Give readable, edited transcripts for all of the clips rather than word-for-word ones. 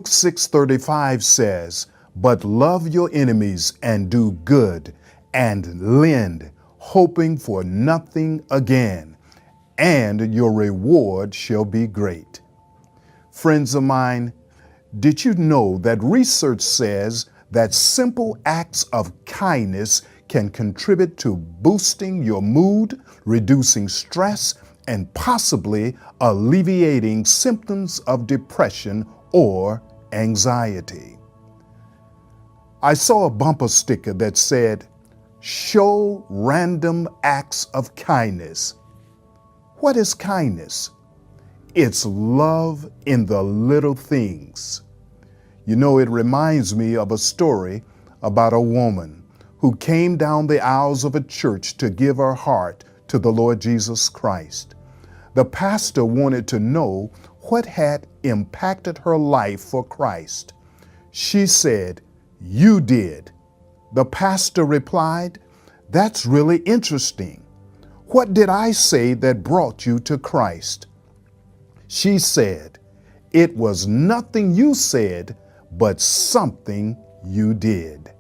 Luke 6:35 says, "But love your enemies and do good and lend, hoping for nothing again, and your reward shall be great." Friends of mine, did you know that research says that simple acts of kindness can contribute to boosting your mood, reducing stress, and possibly alleviating symptoms of depression or anxiety? I saw a bumper sticker that said, "Show random acts of kindness." What is kindness? It's love in the little things. You know, it reminds me of a story about a woman who came down the aisles of a church to give her heart to the Lord Jesus Christ. The pastor wanted to know what had impacted her life for Christ. She said, "You did." The pastor replied, "That's really interesting. What did I say that brought you to Christ?" She said, "It was nothing you said, but something you did."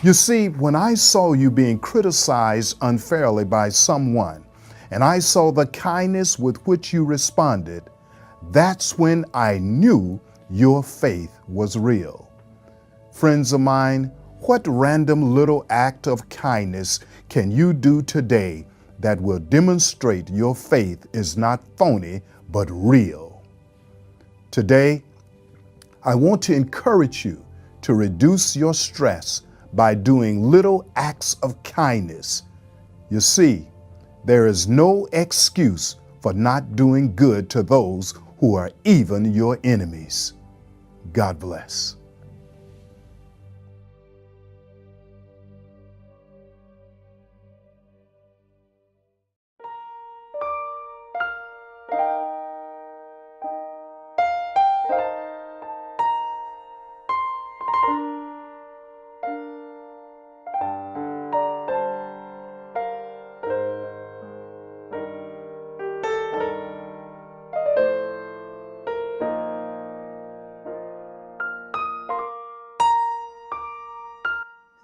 You see, when I saw you being criticized unfairly by someone, and I saw the kindness with which you responded, that's when I knew your faith was real. Friends of mine, what random little act of kindness can you do today that will demonstrate your faith is not phony but real? Today, I want to encourage you to reduce your stress by doing little acts of kindness. You see, there is no excuse for not doing good to those who are even your enemies. God bless.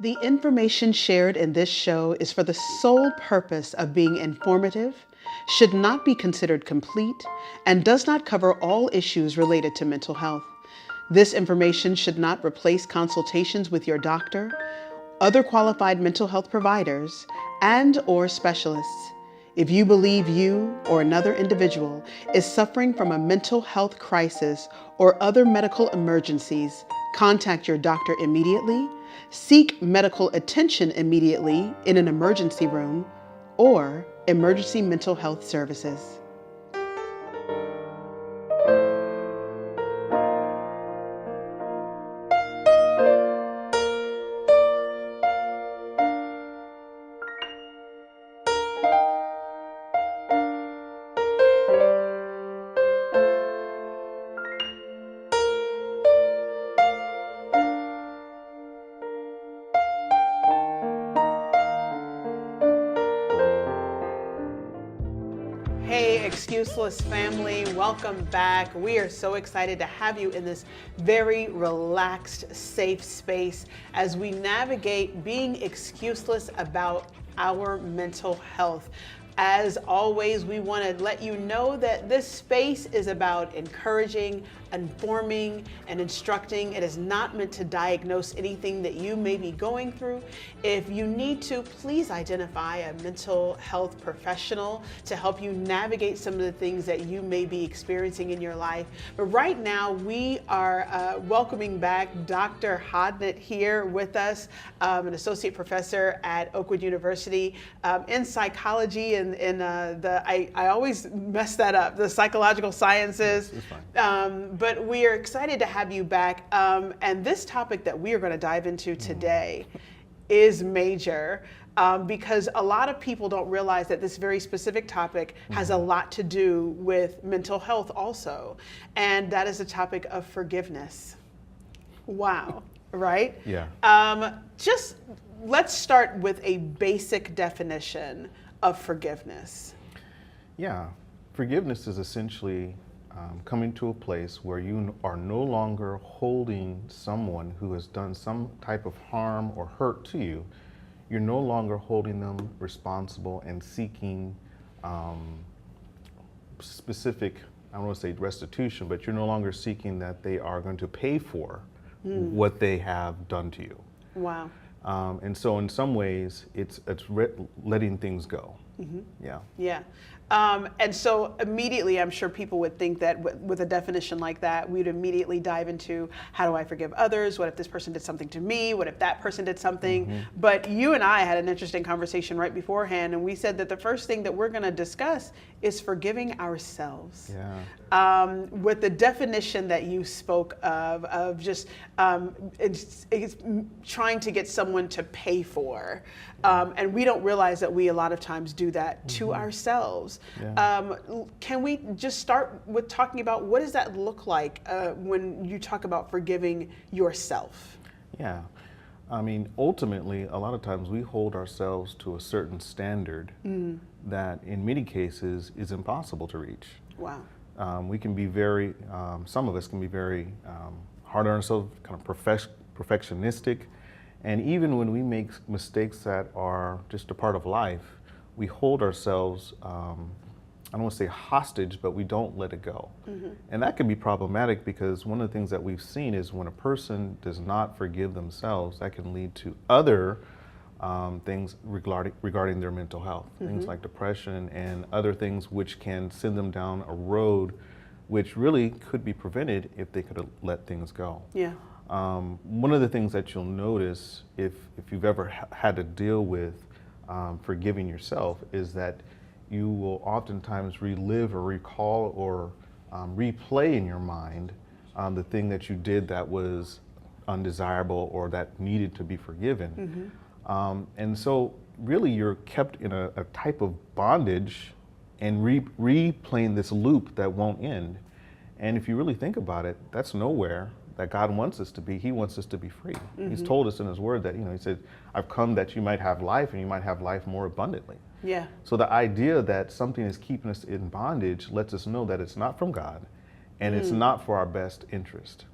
The information shared in this show is for the sole purpose of being informative, should not be considered complete, and does not cover all issues related to mental health. This information should not replace consultations with your doctor, other qualified mental health providers, and/or specialists. If you believe you or another individual is suffering from a mental health crisis or other medical emergencies, contact your doctor immediately, seek medical attention immediately in an emergency room, or emergency mental health services. Hey, Excuseless family, welcome back. We are so excited to have you in this very relaxed, safe space as we navigate being excuseless about our mental health. As always, we want to let you know that this space is about encouraging, informing, and instructing. It is not meant to diagnose anything that you may be going through. If you need to, please identify a mental health professional to help you navigate some of the things that you may be experiencing in your life. But right now, we are welcoming back Dr. Hodnett here with us, an associate professor at Oakwood University in psychology and I always mess that up, the psychological sciences. It's fine. But we are excited to have you back. And this topic that we are going to dive into today is major because a lot of people don't realize that this very specific topic has a lot to do with mental health also. And that is the topic of forgiveness. Wow, right? Yeah. Just let's start with a basic definition of forgiveness. Yeah. Forgiveness is essentially coming to a place where you are no longer holding someone who has done some type of harm or hurt to you. You're no longer holding them responsible and seeking specific, I don't want to say restitution, but you're no longer seeking that they are going to pay for what they have done to you. Wow. And so in some ways, it's letting things go. Yeah. Yeah. And so immediately, I'm sure people would think that with a definition like that, we'd immediately dive into, how do I forgive others? What if this person did something to me? What if that person did something? But you and I had an interesting conversation right beforehand, and we said that the first thing that we're going to discuss is forgiving ourselves. Yeah. With the definition that you spoke of just it's trying to get someone to pay for. And we don't realize that we a lot of times do that to ourselves. Yeah. Can we just start with talking about what does that look like when you talk about forgiving yourself? Yeah. I mean, ultimately, a lot of times we hold ourselves to a certain standard that in many cases is impossible to reach. Wow. We can be very, some of us can be very hard on ourselves, kind of perfectionistic. And even when we make mistakes that are just a part of life, we hold ourselves, I don't want to say hostage, but we don't let it go. And that can be problematic because one of the things that we've seen is when a person does not forgive themselves, that can lead to other things regarding their mental health, things like depression and other things which can send them down a road which really could be prevented if they could have let things go. Yeah. One of the things that you'll notice if you've ever had to deal with forgiving yourself is that you will oftentimes relive or recall or replay in your mind the thing that you did that was undesirable or that needed to be forgiven. And so really you're kept in a type of bondage and replaying this loop that won't end. And if you really think about it, that's nowhere that God wants us to be. He wants us to be free. He's told us in his word that, he said, I've come that you might have life and you might have life more abundantly. Yeah. So the idea that something is keeping us in bondage lets us know that it's not from God and it's not for our best interest.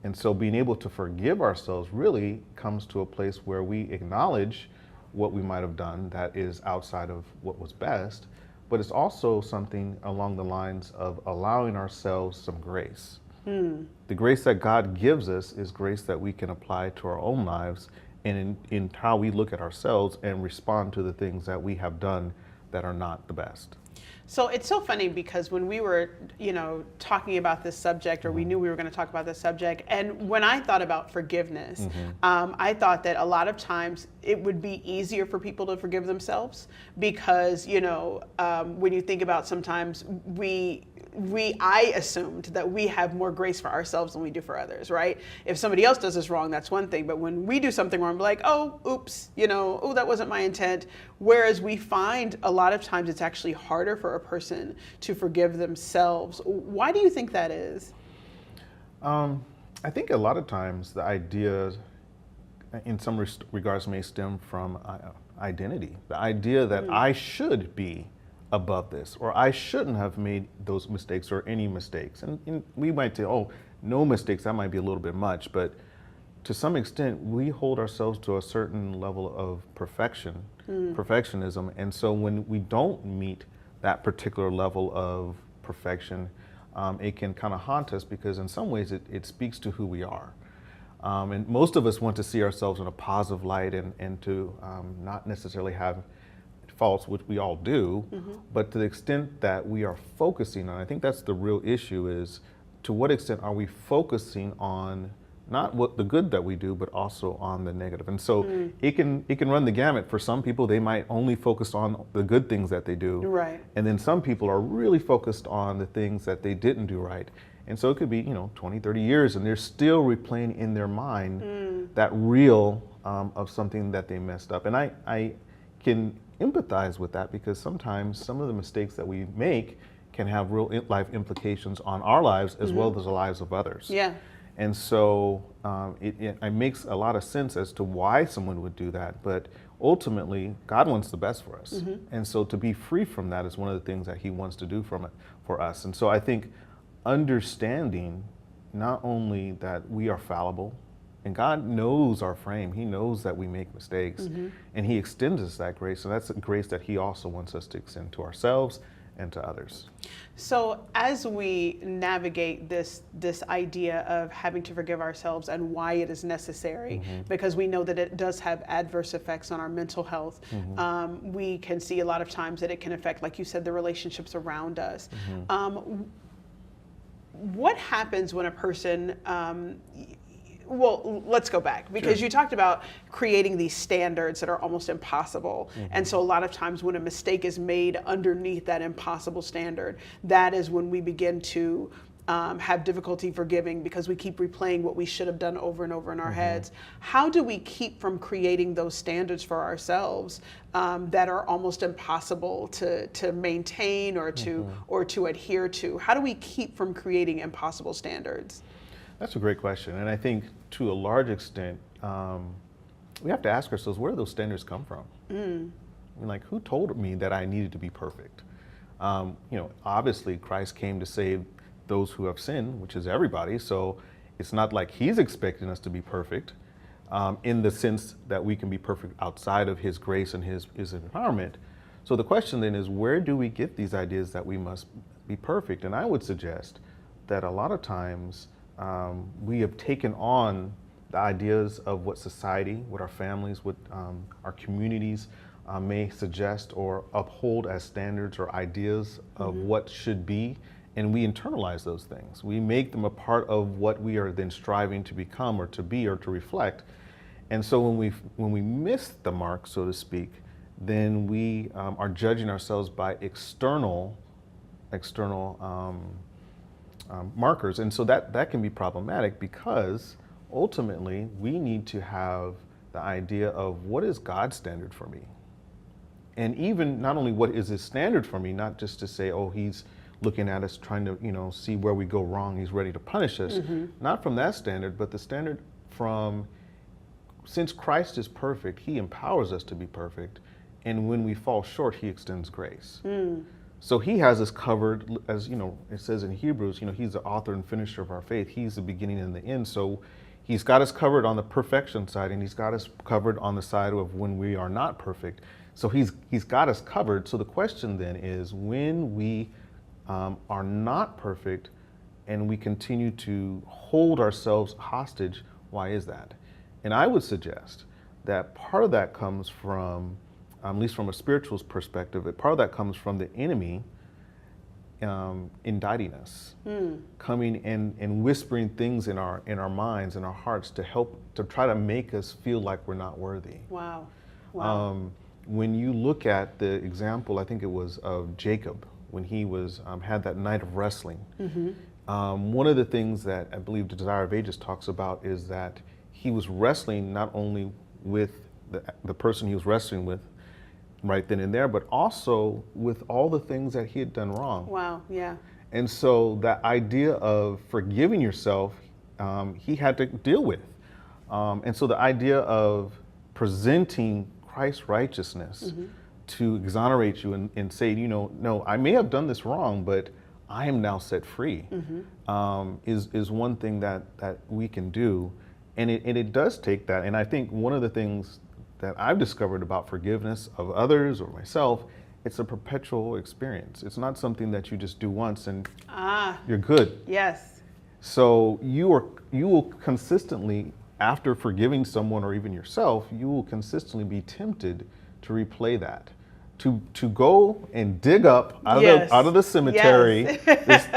And so being able to forgive ourselves really comes to a place where we acknowledge what we might have done that is outside of what was best, but it's also something along the lines of allowing ourselves some grace. The grace that God gives us is grace that we can apply to our own lives and in how we look at ourselves and respond to the things that we have done that are not the best. So it's so funny because when we were, talking about this subject, or we knew we were going to talk about this subject, and when I thought about forgiveness, I thought that a lot of times it would be easier for people to forgive themselves because, when you think about sometimes I assumed that we have more grace for ourselves than we do for others, right? If somebody else does us wrong, that's one thing. But when we do something wrong, we're like, oh, oops, oh, that wasn't my intent. Whereas we find a lot of times it's actually harder for a person to forgive themselves. Why do you think that is? I think a lot of times the idea in some regards may stem from identity. The idea that I should be above this, or I shouldn't have made those mistakes or any mistakes. And we might say, oh, no mistakes, that might be a little bit much, but to some extent, we hold ourselves to a certain level of perfectionism. And so when we don't meet that particular level of perfection, it can kind of haunt us because in some ways it speaks to who we are. And most of us want to see ourselves in a positive light and to not necessarily have faults, which we all do, but to the extent that we are focusing on, I think that's the real issue, is to what extent are we focusing on not what the good that we do, but also on the negative. And so it can run the gamut. For some people, they might only focus on the good things that they do. Right. And then some people are really focused on the things that they didn't do right. And so it could be, 20, 30 years, and they're still replaying in their mind that reel of something that they messed up. And I can empathize with that because sometimes some of the mistakes that we make can have real life implications on our lives as well as the lives of others. Yeah. And so it makes a lot of sense as to why someone would do that, but ultimately God wants the best for us. And so to be free from that is one of the things that he wants to do for us. And so I think understanding not only that we are fallible, and God knows our frame. He knows that we make mistakes, and He extends us that grace. And that's a grace that He also wants us to extend to ourselves and to others. So as we navigate this idea of having to forgive ourselves and why it is necessary, because we know that it does have adverse effects on our mental health, we can see a lot of times that it can affect, like you said, the relationships around us. What happens when a person, well, let's go back, because you talked about creating these standards that are almost impossible. And so a lot of times when a mistake is made underneath that impossible standard, that is when we begin to have difficulty forgiving, because we keep replaying what we should have done over and over in our heads. How do we keep from creating those standards for ourselves that are almost impossible to maintain or to adhere to? How do we keep from creating impossible standards? That's a great question. And I think to a large extent, we have to ask ourselves, where do those standards come from? I mean, like, who told me that I needed to be perfect? You know, obviously Christ came to save those who have sinned, which is everybody. So it's not like He's expecting us to be perfect in the sense that we can be perfect outside of His grace and His empowerment. So the question then is, where do we get these ideas that we must be perfect? And I would suggest that a lot of times we have taken on the ideas of what society, what our families, what our communities may suggest or uphold as standards or ideas of what should be, and we internalize those things. We make them a part of what we are then striving to become or to be or to reflect. And so when we miss the mark, so to speak, then we are judging ourselves by external markers. And so that can be problematic, because ultimately we need to have the idea of, what is God's standard for me? And even not only what is His standard for me, not just to say, oh, He's looking at us trying to, you know, see where we go wrong, He's ready to punish us. Not from that standard, but the standard from, since Christ is perfect, He empowers us to be perfect. And when we fall short, He extends grace. So He has us covered, as you know, it says in Hebrews, you know, He's the author and finisher of our faith. He's the beginning and the end. So He's got us covered on the perfection side, and He's got us covered on the side of when we are not perfect. So He's got us covered. So the question then is, when we are not perfect and we continue to hold ourselves hostage, why is that? And I would suggest that part of that comes from, at least from a spiritual perspective, part of that comes from the enemy indicting us, coming and whispering things in our minds and our hearts to help, to try to make us feel like we're not worthy. Wow. When you look at the example, I think it was of Jacob, when he was had that night of wrestling. One of the things that I believe the Desire of Ages talks about is that he was wrestling not only with the person he was wrestling with right then and there, but also with all the things that he had done wrong. Wow, yeah. And so that idea of forgiving yourself, he had to deal with. And so the idea of presenting Christ's righteousness to exonerate you and say, you know, no, I may have done this wrong, but I am now set free, is one thing that we can do. And it does take that. And I think one of the things that I've discovered about forgiveness of others or myself, it's a perpetual experience. It's not something that you just do once and you're good. Yes. So you will consistently, after forgiving someone or even yourself, you will consistently be tempted to replay that, to go and dig up out of the cemetery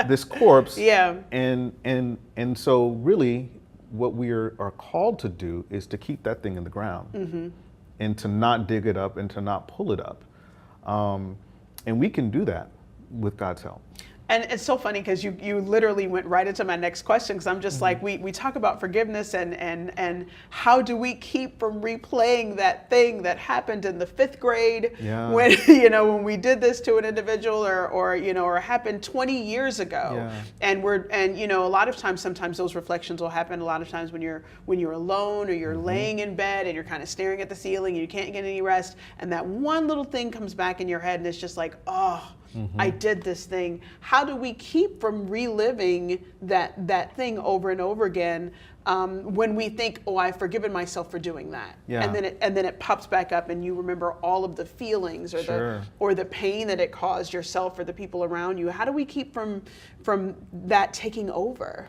this corpse. Yeah. And so really what we are called to do is to keep that thing in the ground and to not dig it up and to not pull it up. And we can do that with God's help. And it's so funny because you literally went right into my next question, because I'm just like, we talk about forgiveness and how do we keep from replaying that thing that happened in the 5th grade when, you know, when we did this to an individual or happened 20 years ago. And you know, a lot of times, sometimes those reflections will happen a lot of times when you're alone or you're laying in bed and you're kind of staring at the ceiling and you can't get any rest, and that one little thing comes back in your head and it's just like, oh, I did this thing. How do we keep from reliving that thing over and over again when we think, oh, I've forgiven myself for doing that, Yeah. and then it pops back up, and you remember all of the feelings or the pain that it caused yourself or the people around you. How do we keep from that taking over?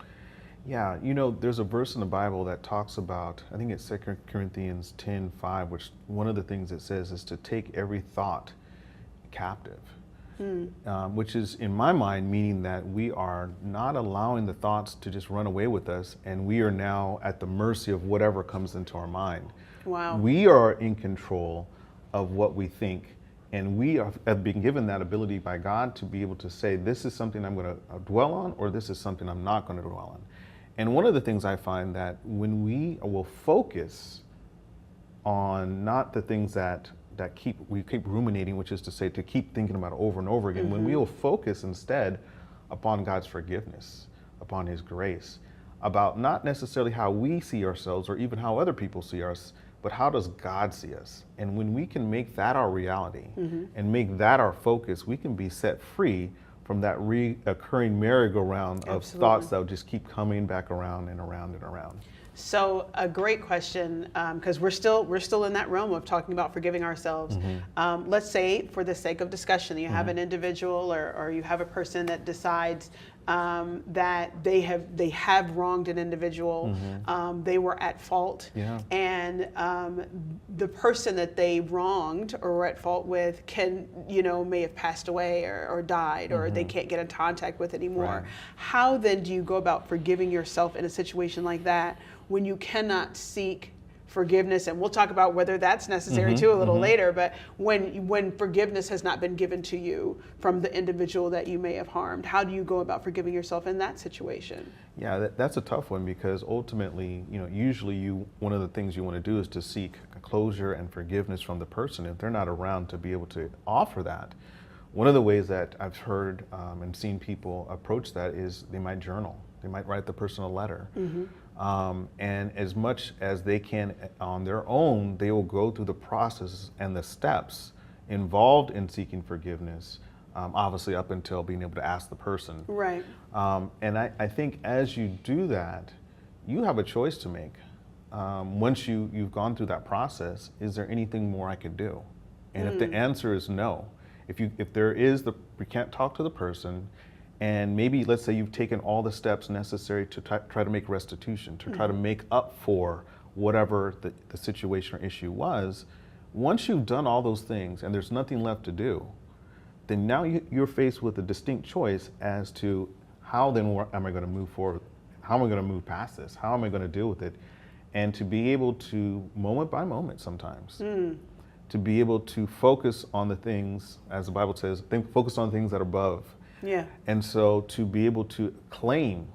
Yeah, you know, there's a verse in the Bible that talks about, I think it's 2 Corinthians 10:5, which one of the things it says is to take every thought captive, which is, in my mind, meaning that we are not allowing the thoughts to just run away with us, and we are now at the mercy of whatever comes into our mind. Wow. We are in control of what we think, and we have been given that ability by God to be able to say, this is something I'm going to dwell on, or this is something I'm not going to dwell on. And one of the things I find that when we will focus on not the things that we keep ruminating, which is to say to keep thinking about it over and over again, when we will focus instead upon God's forgiveness, upon His grace, about not necessarily how we see ourselves or even how other people see us, but how does God see us? And when we can make that our reality and make that our focus, we can be set free from that reoccurring merry-go-round of thoughts that will just keep coming back around and around and around. So a great question, because we're still in that realm of talking about forgiving ourselves. Let's say, for the sake of discussion, you have an individual or you have a person that decides that they have wronged an individual, they were at fault, and the person that they wronged or were at fault with may have passed away or died, or they can't get in contact with anymore. How then do you go about forgiving yourself in a situation like that when you cannot seek forgiveness? And we'll talk about whether that's necessary too a little later, but when forgiveness has not been given to you from the individual that you may have harmed, how do you go about forgiving yourself in that situation? Yeah, that's a tough one, because ultimately, usually one of the things you want to do is to seek closure and forgiveness from the person if they're not around to be able to offer that. One of the ways that I've heard and seen people approach that is they might journal. They might write the person a letter. And as much as they can on their own, they will go through the process and the steps involved in seeking forgiveness, obviously up until being able to ask the person. Right. And I think as you do that, you have a choice to make. Once you've gone through that process, is there anything more I could do? And if the answer is no, if there is we can't talk to the person, and maybe let's say you've taken all the steps necessary to try to make restitution, to try to make up for whatever the situation or issue was. Once you've done all those things and there's nothing left to do, then now you're faced with a distinct choice as to how then am I going to move forward? How am I going to move past this? How am I going to deal with it? And to be able to, moment by moment sometimes, to be able to focus on the things, as the Bible says, focus on things that are above. Yeah. And so to be able to claim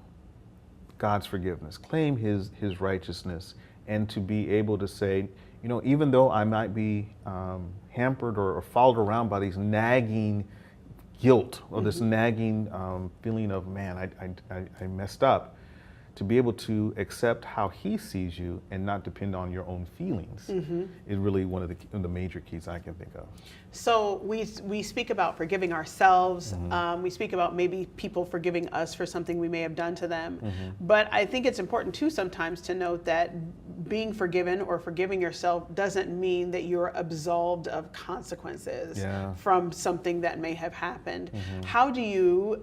God's forgiveness, claim His righteousness, and to be able to say, even though I might be hampered or followed around by these nagging guilt or this nagging feeling of, man, I messed up, to be able to accept how He sees you and not depend on your own feelings is really one of the major keys I can think of. So we speak about forgiving ourselves. We speak about maybe people forgiving us for something we may have done to them. But I think it's important too sometimes to note that being forgiven or forgiving yourself doesn't mean that you're absolved of consequences from something that may have happened. How do you,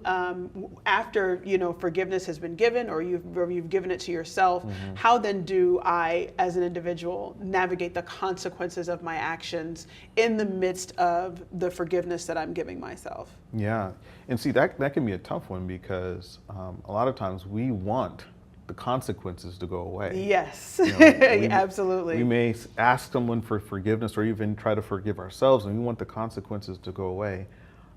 after forgiveness has been given or you've given it to yourself, how then do I, as an individual, navigate the consequences of my actions in the midst of the forgiveness that I'm giving myself? Yeah, and see, that can be a tough one, because a lot of times we want the consequences to go away. Yes, absolutely. We may ask someone for forgiveness or even try to forgive ourselves, and we want the consequences to go away.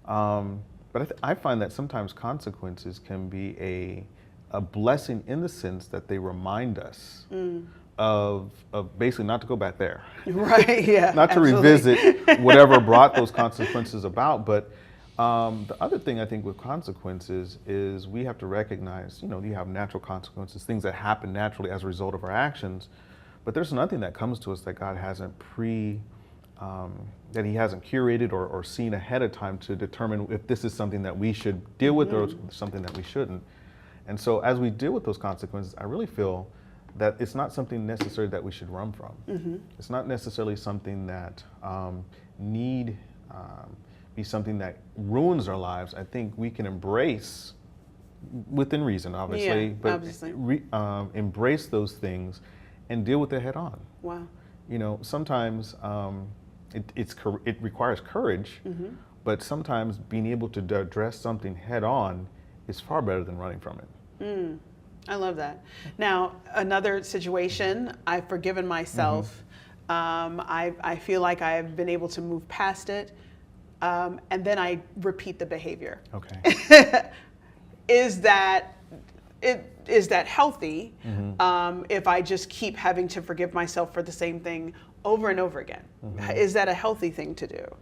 But I find that sometimes consequences can be a blessing in the sense that they remind us of basically not to go back there. Right, yeah. Not to revisit whatever brought those consequences about. But the other thing I think with consequences is we have to recognize, you have natural consequences, things that happen naturally as a result of our actions. But there's nothing that comes to us that God hasn't that he hasn't curated or seen ahead of time to determine if this is something that we should deal with or something that we shouldn't. And so as we deal with those consequences, I really feel that it's not something necessary that we should run from. It's not necessarily something that need be something that ruins our lives. I think we can embrace, within reason, obviously, Yeah, but obviously. Embrace those things and deal with it head on. Wow. You know, sometimes it requires courage, but sometimes being able to address something head on is far better than running from it. I love that. Now, another situation, I've forgiven myself. I feel like I've been able to move past it, and then I repeat the behavior. Okay. Is that healthy? If I just keep having to forgive myself for the same thing over and over again, is that a healthy thing to do?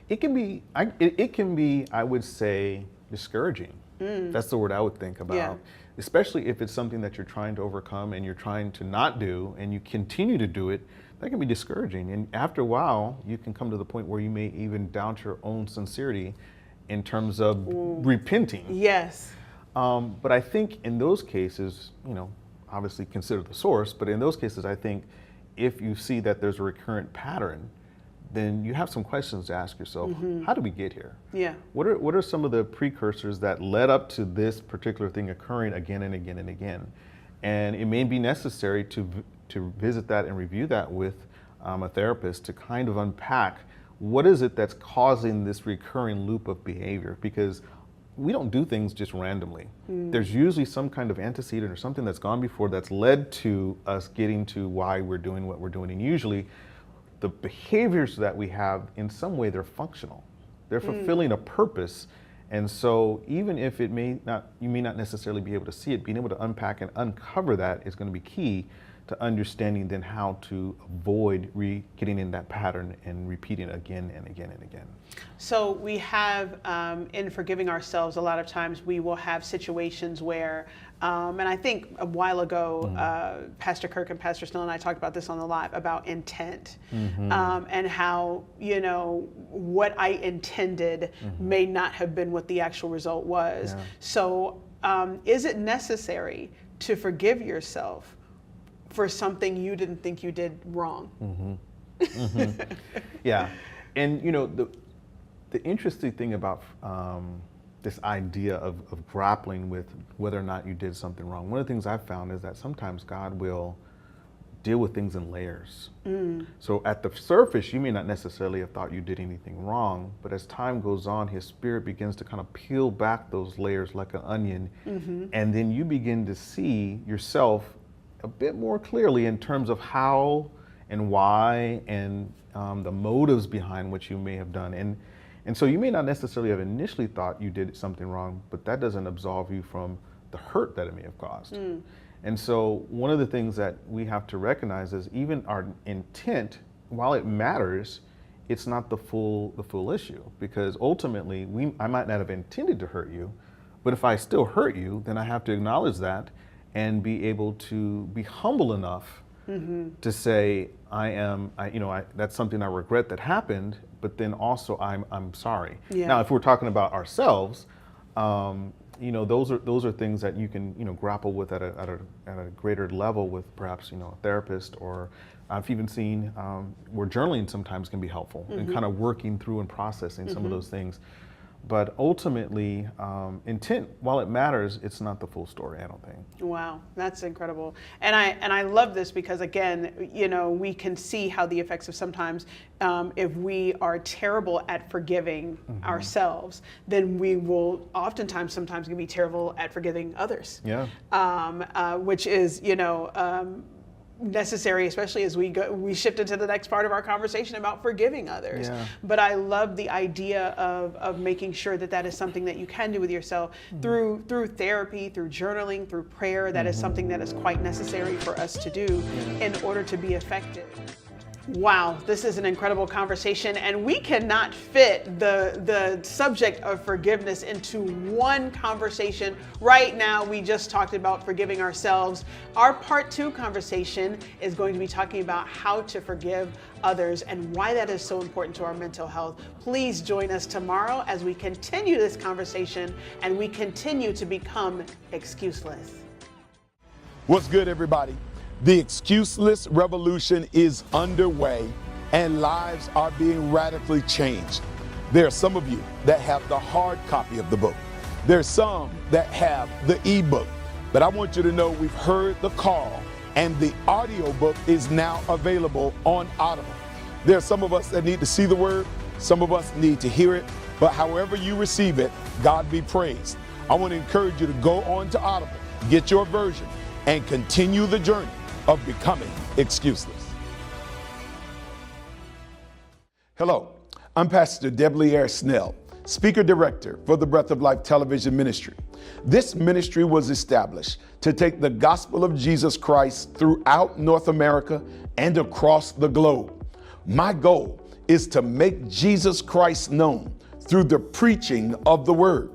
It can be. It can be. I would say discouraging. That's the word I would think about. Yeah. Especially if it's something that you're trying to overcome and you're trying to not do, and you continue to do it. That can be discouraging. And after a while, you can come to the point where you may even doubt your own sincerity in terms of repenting. Yes. But I think in those cases, you know, obviously consider the source, but in those cases, I think if you see that there's a recurrent pattern, then you have some questions to ask yourself. How did we get here? Yeah. What are some of the precursors that led up to this particular thing occurring again and again and again? And it may be necessary to visit that and review that with a therapist to kind of unpack what is it that's causing this recurring loop of behavior, because we don't do things just randomly. There's usually some kind of antecedent or something that's gone before that's led to us getting to why we're doing what we're doing. And usually the behaviors that we have, in some way, they're functional. They're fulfilling a purpose. And so even if you may not necessarily be able to see it, being able to unpack and uncover that is going to be key to understanding then how to avoid getting in that pattern and repeating it again and again and again. So we have, in forgiving ourselves, a lot of times we will have situations where, and I think a while ago, Pastor Kirk and Pastor Snell and I talked about this on the live about intent, and how, you know, what I intended may not have been what the actual result was. Yeah. So is it necessary to forgive yourself for something you didn't think you did wrong? Yeah, and you know, the interesting thing about this idea of grappling with whether or not you did something wrong, one of the things I've found is that sometimes God will deal with things in layers. So at the surface, you may not necessarily have thought you did anything wrong, but as time goes on, His Spirit begins to kind of peel back those layers like an onion, and then you begin to see yourself a bit more clearly in terms of how and why and the motives behind what you may have done. And so you may not necessarily have initially thought you did something wrong, but that doesn't absolve you from the hurt that it may have caused. And so one of the things that we have to recognize is even our intent, while it matters, it's not the full issue, because ultimately I might not have intended to hurt you, but if I still hurt you, then I have to acknowledge that and be able to be humble enough to say, that's something I regret that happened, but then also I'm sorry. Yeah. Now, if we're talking about ourselves, those are things that you can grapple with at a greater level with perhaps a therapist, or I've even seen where journaling sometimes can be helpful in kind of working through and processing some of those things. But ultimately, intent, while it matters, it's not the full story, I don't think. Wow, that's incredible. And I love this because, again, we can see how the effects of sometimes, if we are terrible at forgiving ourselves, then we will sometimes can be terrible at forgiving others. Yeah. Which is, necessary, especially as we shift into the next part of our conversation about forgiving others. Yeah. But I love the idea of making sure that is something that you can do with yourself through therapy, through journaling, through prayer. That is something that is quite necessary for us to do in order to be effective. Wow, this is an incredible conversation, and we cannot fit the subject of forgiveness into one conversation. Right now, we just talked about forgiving ourselves. Our part 2 conversation is going to be talking about how to forgive others and why that is so important to our mental health. Please join us tomorrow as we continue this conversation and we continue to become excuseless. What's good, everybody? The excuseless revolution is underway and lives are being radically changed. There are some of you that have the hard copy of the book. There's some that have the ebook. But I want you to know we've heard the call and the audiobook is now available on Audible. There are some of us that need to see the word. Some of us need to hear it. But however you receive it, God be praised. I want to encourage you to go on to Audible, get your version, and continue the journey of becoming excuseless. Hello, I'm Pastor Deblier Snell, Speaker Director for the Breath of Life television ministry. This ministry was established to take the gospel of Jesus Christ throughout North America and across the globe. My goal is to make Jesus Christ known through the preaching of the word.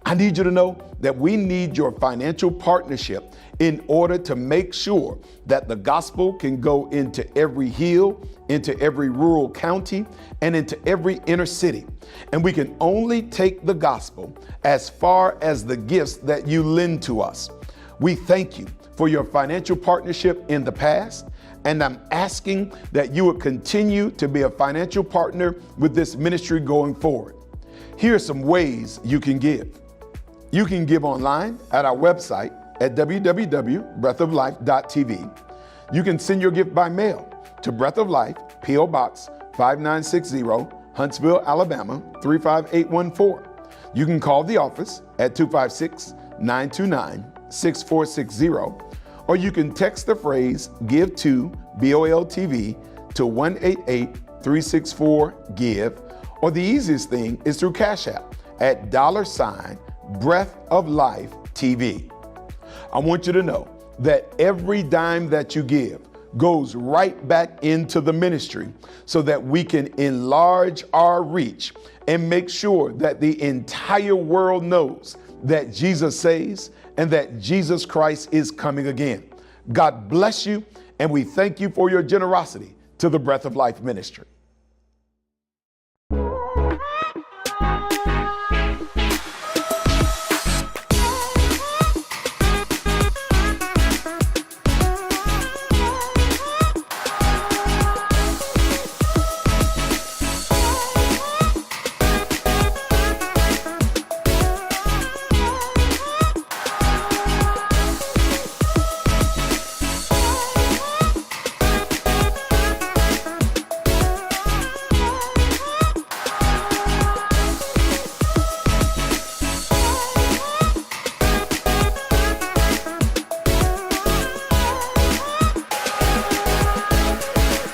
I need you to know that we need your financial partnership in order to make sure that the gospel can go into every hill, into every rural county, and into every inner city. And we can only take the gospel as far as the gifts that you lend to us. We thank you for your financial partnership in the past, and I'm asking that you would continue to be a financial partner with this ministry going forward. Here are some ways you can give. You can give online at our website at www.breathoflife.tv. You can send your gift by mail to Breath of Life, P.O. Box 5960, Huntsville, Alabama 35814. You can call the office at 256-929-6460, or you can text the phrase "Give to BOLTV" to 188-364-GIVE, or the easiest thing is through Cash App at $Breath of Life TV. I want you to know that every dime that you give goes right back into the ministry so that we can enlarge our reach and make sure that the entire world knows that Jesus saves and that Jesus Christ is coming again. God bless you, and we thank you for your generosity to the Breath of Life ministry.